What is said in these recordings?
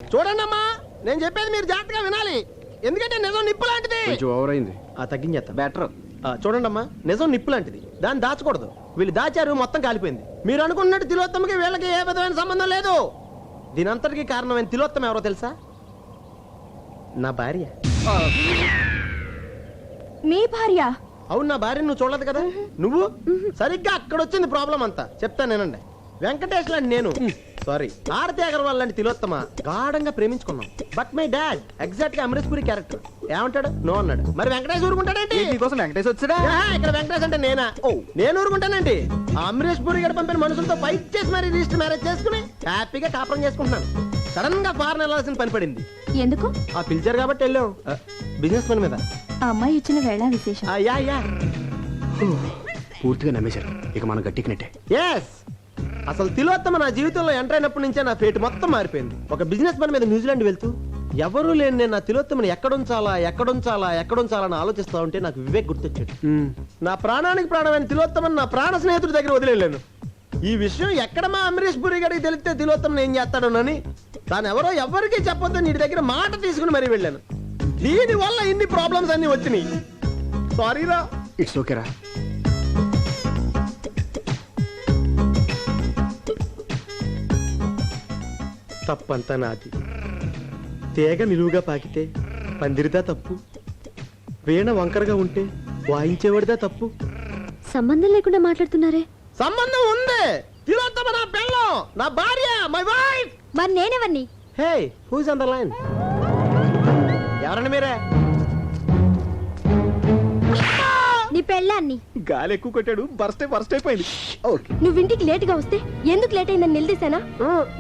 చూడండి అమ్మా, నేను చెప్పేది మీరు జాగ్రత్తగా వినాలి. ఎందుకంటే నిజం నిప్పు లాంటిది. కొంచెం ఓవర్ అయింది. తగ్గించేస్తా బెటర్. చూడండి అమ్మా, నిజం నిప్పు లాంటిది, దాన్ని దాచకూడదు. వీళ్ళు దాచారు, మొత్తం కాలిపోయింది. మీరు అనుకున్నట్టు తిలోత్తమకి వీళ్ళకి ఏ విధమైన సంబంధం లేదు. దీనంతటికి కారణమైన తిలోత్తమ ఎవరో తెలుసా? నా భార్య. మీ భార్య? అవును, నా భార్య. నువ్వు చూడలేదు కదా. నువ్వు సరిగ్గా అక్కడ వచ్చింది ప్రాబ్లం అంతా. చెప్తాను నేనండి. వెంకటేష్ లాంటి నేను, సారీ ఆరతి అగర్వాల్ లాంటి తిలోత్తమ గాఢంగా ప్రేమించుకున్నాం. బట్ మై డాడ్ ఎగ్జాక్ట్ గా అమరీష్ పురి క్యారెక్టర్. ఏమంటాడు? నో అన్నాడు. మరి వెంకటేష్ ఊరుకుంటాడేంటి? నీకోసం వెంకటేష్ వచ్చాడా? ఇక్కడ వెంకటేష్ అంటే నేనా? నేను ఊరుకుంటానండి. ఆ అమరీష్ పురి గారు పంపిన మనుషులతో ఫైట్ చేసి మరి రిజిస్టర్ మ్యారేజ్ చేసుకుని హ్యాపీగా కాపురం చేసుకుంటున్నాను. సడన్ గా ఫారెన్ వెళ్ళాల్సిన పని పడింది. ఎందుకు? ఆ పిలిచారు కాబట్టి వెళ్ళాం. బిజినెస్ పని మీద. ఆ అమ్మాయి ఇచ్చిన వేళ విశేషం. యా పూర్తిగా నమ్మేశారు. ఇక మనం గట్టికినట్టే. ఎస్, అసలు తిలోత్తమ నా జీవితంలో ఎంటర్ అయినప్పటి నుంచే నా ఫేట్ మొత్తం మారిపోయింది. ఒక బిజినెస్ పని మీద న్యూజిలాండ్ వెళ్తూ ఎవరూ లేని నేను నా తిలోత్తమని ఎక్కడుంచాలని ఆలోచిస్తా ఉంటే నాకు వివేక్ గుర్తొచ్చాడు. నా ప్రాణానికి ప్రాణమైన తిలోత్తమని నా ప్రాణ స్నేహితుడి దగ్గర వదిలేను. ఈ విషయం ఎక్కడ మా అమరీష్ పురి గారికి తెలిస్తే తిలోత్తమని ఏం చేస్తాడోనని తాను ఎవరో ఎవరికీ చెప్పొద్దని నీ దగ్గర మాట తీసుకుని మరీ వెళ్ళాను. దీని వల్ల ఇన్ని ప్రాబ్లమ్స్ అన్ని వచ్చినాయి. సారీరా. ఇట్స్ ఓకేరా. తప్పంతా నాది. తేగ నిలువుగా పాకితే పందిరిదా తప్పు, వీణ వంకరగా ఉంటే వాయించేవాడిదా తప్పు. సంబంధం లేకుండా మాట్లాడుతున్నారే. సంబంధం ఉంది. తిలోత్తమ నా పెళ్ళం, నా భార్య, మై వైఫ్. మరి నేనెవరిని? హే, హూస్ ఆన్ ద లైన్? ఎవరండి మీరే? నీ పెళ్ళాన్ని. గాలి ఎక్కువ కొట్టాడు, బర్స్ట్ అయిపోయింది. నువ్వు ఇంటికి లేట్ గా వస్తే ఎందుకు లేట్ అయిందని నిలదీశానా?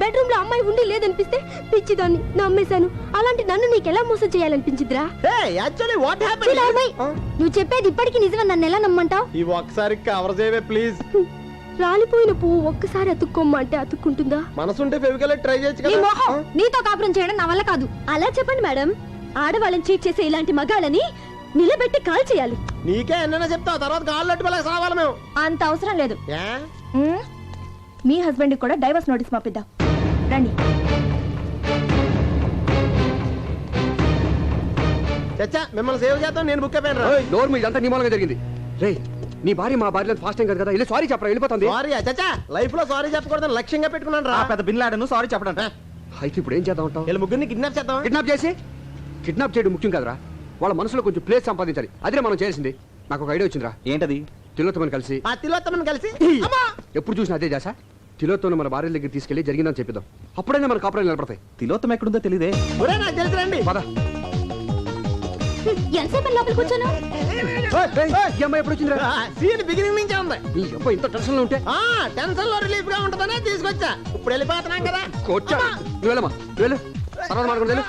బెడ్రూమ్ లో అమ్మాయి ఉండి లేదనిపిస్తే పిచ్చిదాన్ని నమ్మేశాను. అలాంటి నన్ను నీకెలా మోసం చేయాలనిపించిద్రా? నువ్వు చెప్పేది ఇప్పటికీ నిజమని నన్ను ఎలా నమ్మంటావు? ఈ ఒక్కసారి కవర్ చేయవే ప్లీజ్. రాలిపోయిన పువ్వు ఒక్కసారి అతుక్కోమ్మంటే అతుక్కుంటుందా? మనసుంటే ఫెవికల్ ట్రై చేయొచ్చు కదా. నీతో కాపురం చేయడం నా వల్ల కాదు. అలా చెప్పండి మేడం. ఆడవాళ్ళని చీట్ చేసే ఇలాంటి మగాళ్ళని నిలబెట్టి కాల్ చేయాలి. నీకే ఎన్నైనా చెప్తావు, తర్వాత కాళ్ళు అట్టుకోలేక సావాలి మేము. అంత అవసరం లేదు. మీ హస్బెండ్ కూడా డైవర్స్ నోటీస్ పంపిద్దాం రండి. చచ్చా, మిమ్మల్ని సేవ్ చేద్దాం. నేను బుక్ అయిపోయాను. డోర్ మీద అంతా నీ మూలంగా జరిగింది. రే, నీ భార్య మా భార్య ఫాస్ట్ టైం కదా. సారీ చెప్పరా, వెళ్ళిపోతుంది. సారీ చచ్చా, లైఫ్ లో సారీ చెప్పకూడదని లక్ష్యంగా పెట్టుకున్నాను రా. పెద్ద బిన్ లాడను సారీ చెప్పడం. అయితే ఇప్పుడు ఏం చేద్దాం అంటావు? వీళ్ళ ముగ్గురిని కిడ్నాప్ చేద్దాం. కిడ్నాప్ చేయడం ముఖ్యం కదరా. వాళ్ళ మనసులో కొంచెం ప్లేస్ సంపాదించాలి. అదే మనం చేసింది. నాకు ఒక ఐడియా వచ్చిందిరా. ఏంటది? తిలోత్తమని కలిసి ఎప్పుడు చూసినా అదే చేసా. తిలోత్తమని మన భార్య దగ్గర తీసుకెళ్లి జరిగిందని చెప్పిద్దాం. అప్పుడైనా మన కాపురాలు నిలబడతాయి. తిలోత్తమ ఎక్కడుందో తెలియదే. నాకు తెలుసురండి. పద. ఎంతసేపు లోపల కూర్చోను? ఈ అమ్మాయి ఎప్పుడు వచ్చిందిరా? సీన్ బిగినింగ్ నుంచే ఉంది. నీ అబ్బాయి ఇంత టెన్షన్ లో ఉంటే టెన్షన్ లో రిలీఫ్ గా ఉంటదనే తీసుకొచ్చా. ఇప్పుడు వెళ్ళిపోతున్నాం కదా. నువ్వు వెళ్ళమ్మా, నువ్వు వెళ్ళు. తర్వాత మాట్లాడుకుంటా.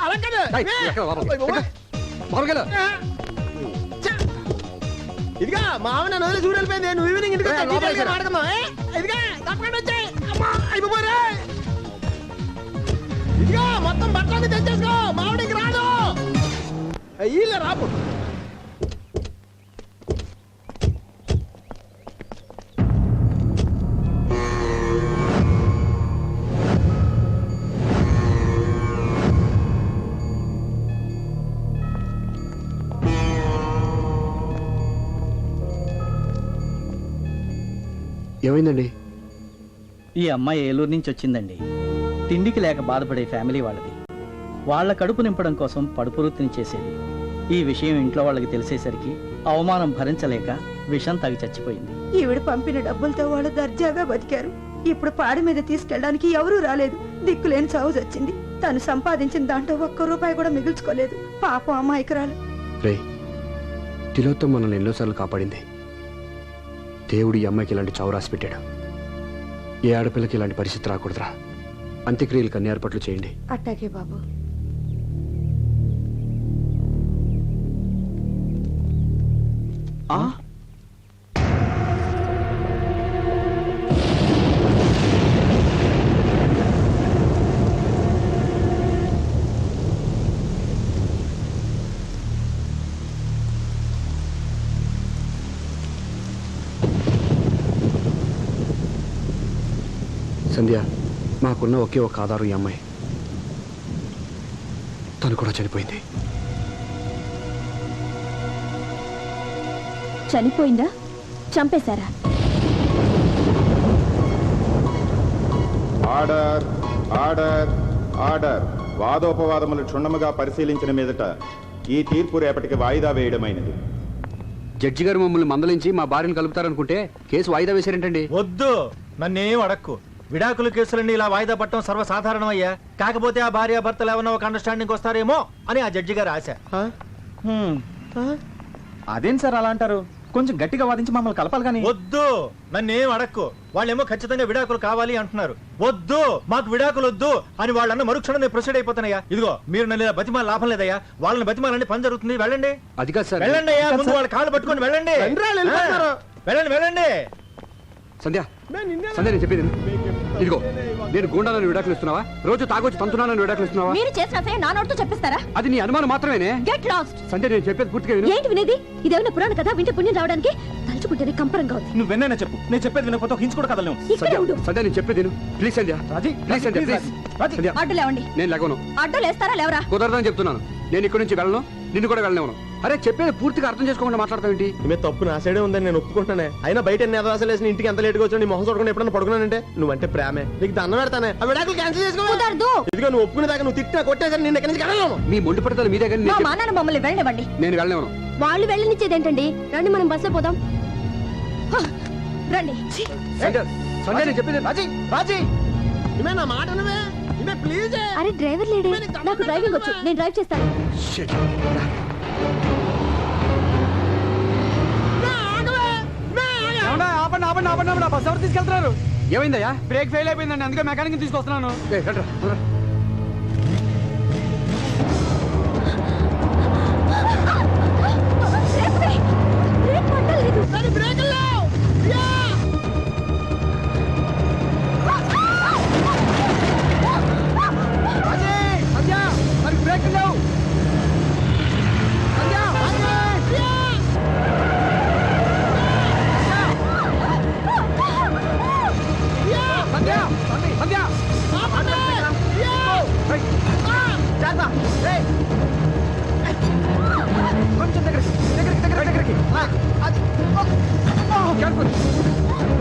ఇదిగా మావ నన్ను వదిలి చూడు వెళ్ళిపోయింది. నువ్వు ఈవినింగ్ ఇంటికి ఆడుకుందాం. ఇదిగా తప్పకుండా వచ్చాయి. అయిపోరే. ఇదిగా మొత్తం బట్టలన్నీ తెచ్చేసుకో. మావిడికి రాదు. వీళ్ళ రాపు. ఏమైందండి? ఈ అమ్మాయి ఏలూరు నుంచి వచ్చిందండి. తిండికి లేక బాధపడే ఫ్యామిలీ వాళ్ళది. వాళ్ళ కడుపు నింపడం కోసం పడుపు వృత్తిని చేసేది. ఈ విషయం ఇంట్లో వాళ్ళకి తెలిసేసరికి అవమానం భరించలేక విషం తాగి చచ్చిపోయింది. ఈవిడ పంపిన డబ్బులతో వాళ్ళు దర్జాగా బతికారు. ఇప్పుడు పాడి మీద తీసుకెళ్ళడానికి ఎవరూ రాలేదు. దిక్కులేని చావు వచ్చింది. తను సంపాదించిన దాంట్లో ఒక్క రూపాయి కూడా మిగుల్చుకోలేదు. పాపం అమాయకురాలు. రే, తిలోత్తమ మనల్ని ఎన్నోసార్లు కాపాడింది. దేవుడు ఈ అమ్మాయికి ఇలాంటి చావు రాసి పెట్టాడు. ఏ ఆడపిల్లకి ఇలాంటి పరిస్థితి రాకూడదురా. అంత్యక్రియలకు అన్ని ఏర్పాట్లు చేయండి. అట్టాగే బాబు. సంధ్య, మాకున్న ఒకే ఒక ఆధారం ఈ అమ్మాయి. తను కూడా చనిపోయింది. చనిపోయిందా? చంపేశారా? Order order order. వాదోపవాదములు క్షుణ్ణముగా పరిశీలించిన మీదట ఈ తీర్పు రేపటికి వాయిదా వేయడమైనది. జడ్జి గారు మమ్మల్ని మందలించి మా భార్యను కలుపుతారనుకుంటే కేసు వాయిదా వేశారేంటండి? వద్దు, నన్నేం అడక్కు. విడాకుల కేసులన్నీ ఇలా వాయిదా పట్టడం సర్వసాధారణమయ్యా. కాకపోతే ఆ భార్య భర్తలు ఏమన్నా ఒక అండర్స్టాండింగ్ వస్తారేమో అని ఆ జడ్జి గారు ఆశ. అదేం సార్ అలా అంటారు? కొంచెం గట్టిగా వాదించి మమ్మల్ని కలపాలి కానీ. వద్దు, నన్నేం అడక్కు. వాళ్ళేమో ఖచ్చితంగా విడాకులు కావాలి అంటున్నారు. వద్దు, మాకు విడాకులు వద్దు అని వాళ్ళన్న మరుక్షణం నేను ప్రొసీడ్ అయిపోతున్నాయా. ఇదిగో మీరు నన్ను ఇలా బతిమాల లాభం లేదయ్యా. వాళ్ళని బతిమాలంటే పని జరుగుతుంది. వెళ్ళండి అది కాదు సార్. వెళ్ళండి అయ్యా, ముందు వాళ్ళ కాళ్ళు పట్టుకొని వెళ్ళండి. వెళ్ళండి వెళ్ళండి. సంధ్య సంధ్య నేను చెప్పేది విను. ఇదిగో నేను గుండాలను విడాకులు ఇస్తున్నావా? రోజు తాగొచ్చి తంతున్నానని విడాకులు ఇస్తున్నావా? మీరు చేసిన అసహ్యం నా నోటితో చెప్పిస్తారా? అది నీ అనుమానం మాత్రమేనే. Get lost. సంధ్య నేను చెప్పేది పూర్తిగా విను. ఏంటి వినేది? ఇదేమైనా పురాణ కదా? వింటే పుణ్యం రావడానికి తలుచుకుంటేనే కంపరంగా ఉంది. నువ్వు వెన్నైనా చెప్పు, నేను చెప్పేది వినకపోతే ఒక హించు కూడా కదలేము. ఇక్కడే ఉండు. సంధ్య నేను చెప్పేది విను. Please Sandhya. Raji, please Sandhya please. Sandhya అడ్డు లేవండి. నేను లేవను. అడ్డు లేస్తారా లేవరా? కుదరదని చెప్తున్నాను. నేను ఇక్కడి నుంచి వెళ్ళను, నిన్ను కూడా వెళ్ళనివ్వను. అరే చెప్పేది పూర్తిగా అర్థం చేసుకోకుండా మాట్లాడతావు ఏంటి? ఈమె తప్పు నా సైడే ఉందని నేను ఒప్పుకుంటానే. అయినా బయట ఎన్ని అదవాసాలు వేసిన ఇంటికి ఎంత లేట్గా వచ్చి నీ మొహం చూడకుండా ఎప్పుడన్నా పడుకున్నానంటే నువ్వంటే ప్రేమే. నీకు దండం పెడతానే. ఆ విడాకులు క్యాన్సిల్ చేసుకో. కుదరదు. ఇదిగో నువ్వు ఒప్పుకునే దాకా నువ్వు తిట్టినా కొట్టేసరి నిన్న ఎక్కడి నుంచి కదలను. మీ మొండి పడతాను మీ దగ్గర. మా మా నాన్న మమ్మల్ని వెళ్ళనివ్వండి. నేను వెళ్ళనివ్వను. వాళ్ళు వెళ్ళనిచ్చేది ఏంటండి? రండి మనం బస్సులో పోదాం. హ, రండి. సంధ్య సంధ్య నేను చెప్పేది. రాజీ రాజీ, ఈమె నా మాట నువ్వే. ఈమె ప్లీజ్. అరే డ్రైవర్ లేడే? నాకు డ్రైవింగ్ వచ్చు, నేను డ్రైవ్ చేస్తాను. Shit. ఆపండి ఆపండి ఆపండి ఆపండి. బస్ ఎవరు తీసుకెళ్తున్నారు? ఏమైందయ్యా? బ్రేక్ ఫెయిల్ అయిపోయిందండి, అందుకే మెకానిక్ తీసుకొస్తున్నాను. ఏయ్, రండ్రా, రండ్రా. బ్రేక్ పట్టలేదు. సంధ్య, మరి బ్రేక్ లేవు. సంధ్య సంధ్య కొంచెం దగ్గరికి దగ్గరికి దగ్గరికి దగ్గరికి.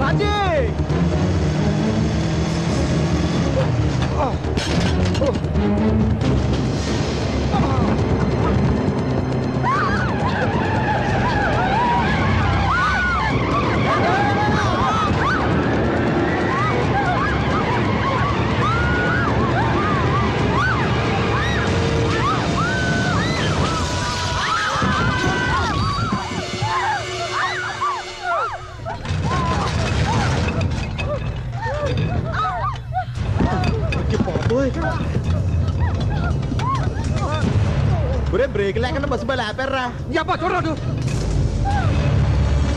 రాజీ ఒరే బ్రేక్ లేకుండా బస్సు బయలు ఆపారా. యబ్బా చూడరాదు.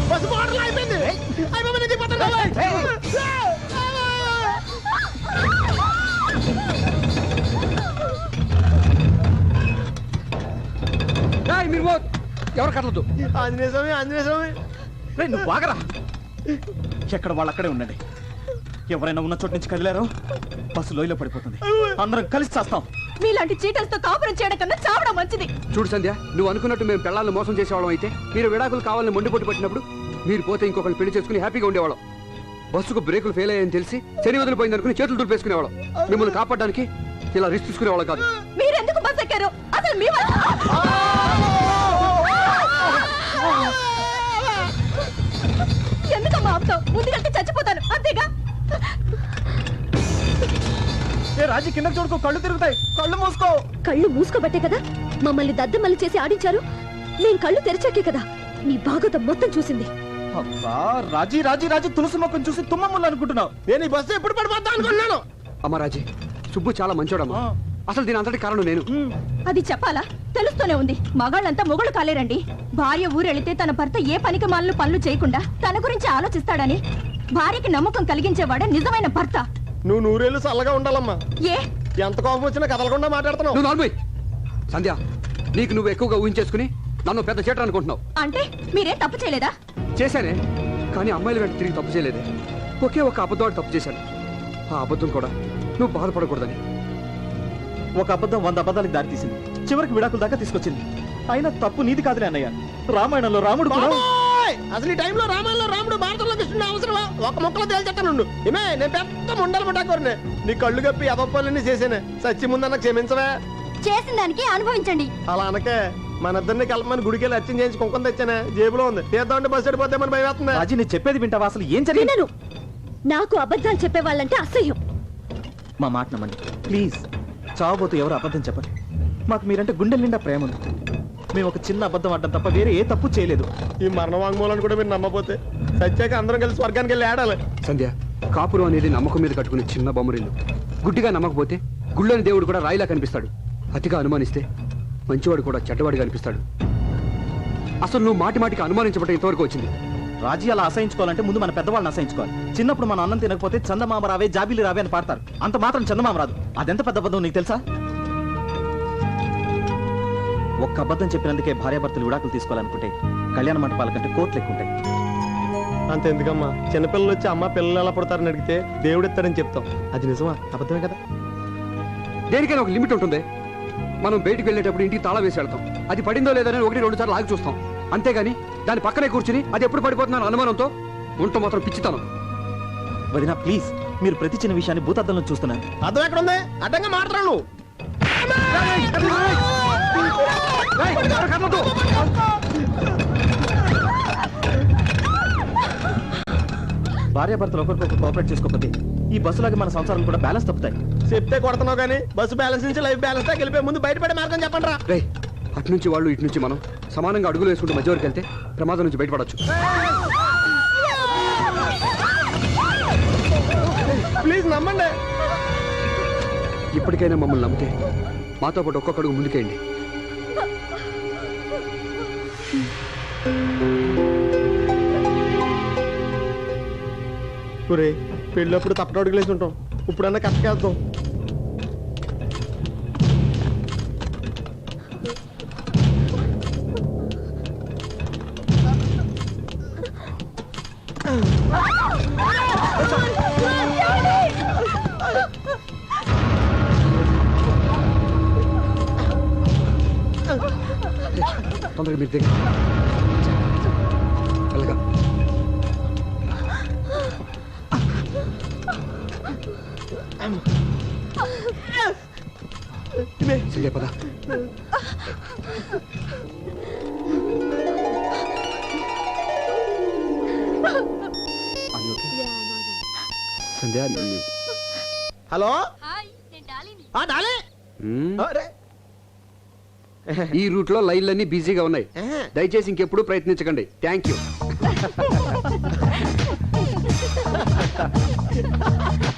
బస్సు బోర్డర్లో అయిపోయింది. అయిపోయింది, నేను దిగిపోతాను. ఏయ్, మీరు ఎవరు కదలదు. ఆంజనేయ స్వామి, ఆంజనేయ స్వామి. రేయ్, నువ్వు బాగరా. ఎక్కడ వాళ్ళు అక్కడే ఉండండి. ఎవరైనా ఉన్న చోటు నుంచి కదిలారో బస్సు లోయలో పడిపోతుంది. అందరం కలిసి చేస్తాం. మీలాంటి చీటలతో కాపురం చేయడం కన్నా చావడం మంచిది. చూడు సంధ్య, నువ్వు అనుకున్నట్టు మేము పిల్లల్ని మోసం చేసేవాళ్ళం అయితే మీరు విడాకులు కావాలని మొండిపోటు పట్టినప్పుడు మీరు పోతే ఇంకొకరిని పెళ్లి చేసుకుని హ్యాపీగా ఉండేవాళ్ళం. బస్సుకు బ్రేకులు ఫెయిల్ అయ్యాయని తెలిసి శని వదిలిపోయింది అనుకుని చేతులు దులిపేసుకునేవాళ్ళం. మిమ్మల్ని కాపాడడానికి ఇలా రిస్క్ తీసుకునేవాళ్ళం కాదు. మీరెందుకు బస్ ఎక్కారు? అసలు మీ వల్ల ఎందుకమ్మా ఆపుతావు? ముందుకంటే చచ్చిపోతాను అంతేగా. ఏ రాజీ, కింద చూడుకో, కళ్ళు తిరుగుతాయి. కళ్ళు మూసుకో. కళ్ళు మూసుకోబట్టే కదా మమ్మల్ని దద్దమల్లి చేసి ఆడించారు. మేం కళ్ళు తెరిచాకే కదా నీ భాగవతం మొత్తం చూసింది. అబ్బా రాజీ రాజీ రాజీ, తులసి మొక్కను చూసి తుమ్మమ్ములు అనుకుంటున్నావు. నేను ఈ బస్సు ఎప్పుడు పడిపోతా అనుకున్నాను. అమ్మరాజీ, సుబ్బు చాలా మంచోడమ్మా. అసలు దీని అంతటి కారణం నేను. అది చెప్పాలా? తెలుస్తూనే ఉంది. మగాళ్ళంతా మొగుళ్ళు కాలేరండి. భార్య ఊరెళితే తన భర్త ఏ పనికి మాలను పనులు చేయకుండా తన గురించి ఆలోచిస్తాడని భార్యకి నమ్మకం కలిగించేవాడే నిజమైన భర్త. నువ్వు నూరేళ్ళు చల్లగా ఉండాలమ్మా. ఏ ఎంత కోపం వచ్చినా కదలకుండా మాట్లాడుతున్నావు. నువ్వు నార్మల్ సంధ్య, నీకు నువ్వు ఎక్కువగా ఊహించేసుకుని నన్ను పెద్ద చేట అనుకుంటున్నావు. అంటే మీరేం తప్పు చేయలేదా? చేశానే, కానీ అమ్మాయిల వెంట తిరిగి తప్పు చేయలేదే. ఒకే ఒక అబద్ధం తప్పు చేశాను. ఆ అబద్ధం కూడా నువ్వు బాధపడకూడదని. ఒక అబద్ధం 100 అబద్ధాలకు దారితీసింది. చివరికి విడాకుల దాకా తీసుకొచ్చింది. అయినా తప్పు నీది కాదులే అన్నయ్య. రామాయణంలో రాముడు కూడా బాబోయ్! అసలు ఈ టైంలో రామాయణంలో రాముడు భారతంలో కృష్ణుడు అవసరమా? ఒక మొక్కలో తేల్చెట్టానుండు. ఏమే నేను పెద్ద ముండలు పట్టాకోరినే నీ కళ్ళు కప్పి అదొప్పలన్నీ చేసేనే. సచ్చి ముందన్న క్షమించవే. చేసిన దానికి అనుభవించండి. అలా అనకే మన ఇద్దరిని కలపమని గుడికి వెళ్ళి అచ్చం చేయించి కుంకుమ తెచ్చానే, జేబులో ఉంది. తీద్దామంటే బస్సు వెళ్ళిపోతామని భయం వేస్తుంది. రాజీ నీ చెప్పేది వింటావా? అసలు ఏం జరిగింది? వినను. నాకు అబద్ధాలు చెప్పే వాళ్ళంటే అసహ్యం. మా మాట నమ్మండి ప్లీజ్. చావబోతూ ఎవరు అబద్ధం చెప్పండి. మాకు మీరంటే గుండెల నిండా ప్రేమ ఉంది. మేము ఒక చిన్న అబద్ధం ఆడడం తప్ప వేరే ఏ తప్పు చేయలేదు. ఈ మరణ వాంగ్మూలాన్ని కూడా మీరు నమ్మపోతే సత్యాక అందరం కలిసి స్వర్గానికి వెళ్ళి ఆడాలి. సంధ్య, కాపురం అనేది నమ్మకం మీద కట్టుకునే చిన్న బొమ్మరిల్లు. గుడ్డిగా నమ్మకపోతే గుళ్ళని దేవుడు కూడా రాయిలా కనిపిస్తాడు. అతిగా అనుమానిస్తే మంచివాడు కూడా చెడ్డవాడిగా అనిపిస్తాడు. అసలు నువ్వు మాటి మాటికి అనుమానించబట్ట ఇంతవరకు వచ్చింది. రాజీ అలా అసహించుకోవాలంటే ముందు మన పెద్దవాళ్ళని అసహించుకోవాలి. చిన్నప్పుడు మన అన్నం తినకపోతే చందమామ రావే జాబీలు రావే అని పాడతారు. అంత మాత్రం చందమామ రాదు. అదెంత పెద్ద అబద్ధం నీకు తెలుసా? ఒక్క అబద్ధం చెప్పినందుకే భార్యాభర్తలు విడాకులు తీసుకోవాలనుకుంటే కళ్యాణ మంటపాల కంటే కోర్టులు ఎక్కువ ఉంటాయి. అంతెందుకమ్మా, చిన్నపిల్లలు వచ్చి అమ్మ పిల్లలు ఎలా పుడతారని అడిగితే దేవుడు ఇస్తాడని చెప్తాం. అది నిజమా అబద్ధమే కదా? దేనికైనా ఒక లిమిట్ ఉంటుంది. మనం బయటికి వెళ్ళేటప్పుడు ఇంటికి తాళం వేసి వెళ్తాం. అది పడిందో లేదని 1-2 సార్లు ఆగి చూస్తాం. అంతేగాని దాని పక్కనే కూర్చుని అది ఎప్పుడు పడిపోతుందని అనుమానంతో ఉంటూ మాత్రం పిచ్చితాను. వదినా ప్లీజ్, మీరు ప్రతి చిన్న విషయాన్ని భూతద్దంలో చూస్తున్నారు. అర్థం ఎక్కడ ఉంది? అడ్డంగా మాట్లాడు నువ్వు. భార్యాభర్తలు ఒకరికొకరు కోఆపరేట్ చేసుకోకపోతే ఈ బస్సులాగా మన సంసారాలు కూడా బ్యాలెన్స్ తప్పుతాయి. చెప్తే కొడుతున్నావు కానీ బస్సు బ్యాలెన్స్ నుంచి లైఫ్ బ్యాలెన్స్ దాకా వెళ్ళిపోయి ముందు బయటపడే మార్గం చెప్పండి రా. రేయ్, అటు నుంచి వాళ్ళు ఇటు నుంచి మనం సమానంగా అడుగులు వేసుకుంటూ మధ్య వరకు వెళ్తే ప్రమాదం నుంచి బయటపడచ్చు. ప్లీజ్ నమ్మండి. ఇప్పటికైనా మమ్మల్ని నమ్మితే మాతో పాటు ఒక్కొక్క అడుగు ముందుకేయండి. ఒరే, పెళ్ళప్పుడు తప్పట అడుగులేసి ఉంటాం, ఇప్పుడన్నా కష్టకేద్దాం. తొందరగా మీరు దగ్గర వెళ్ళగా. సంధ్య పద. సంధ్య హలో డాలీ. అరే ఈ రూట్ లో లైన్లన్నీ బిజీగా ఉన్నాయి. దయచేసి ఇంకెప్పుడు ప్రయత్నించకండి. Thank you.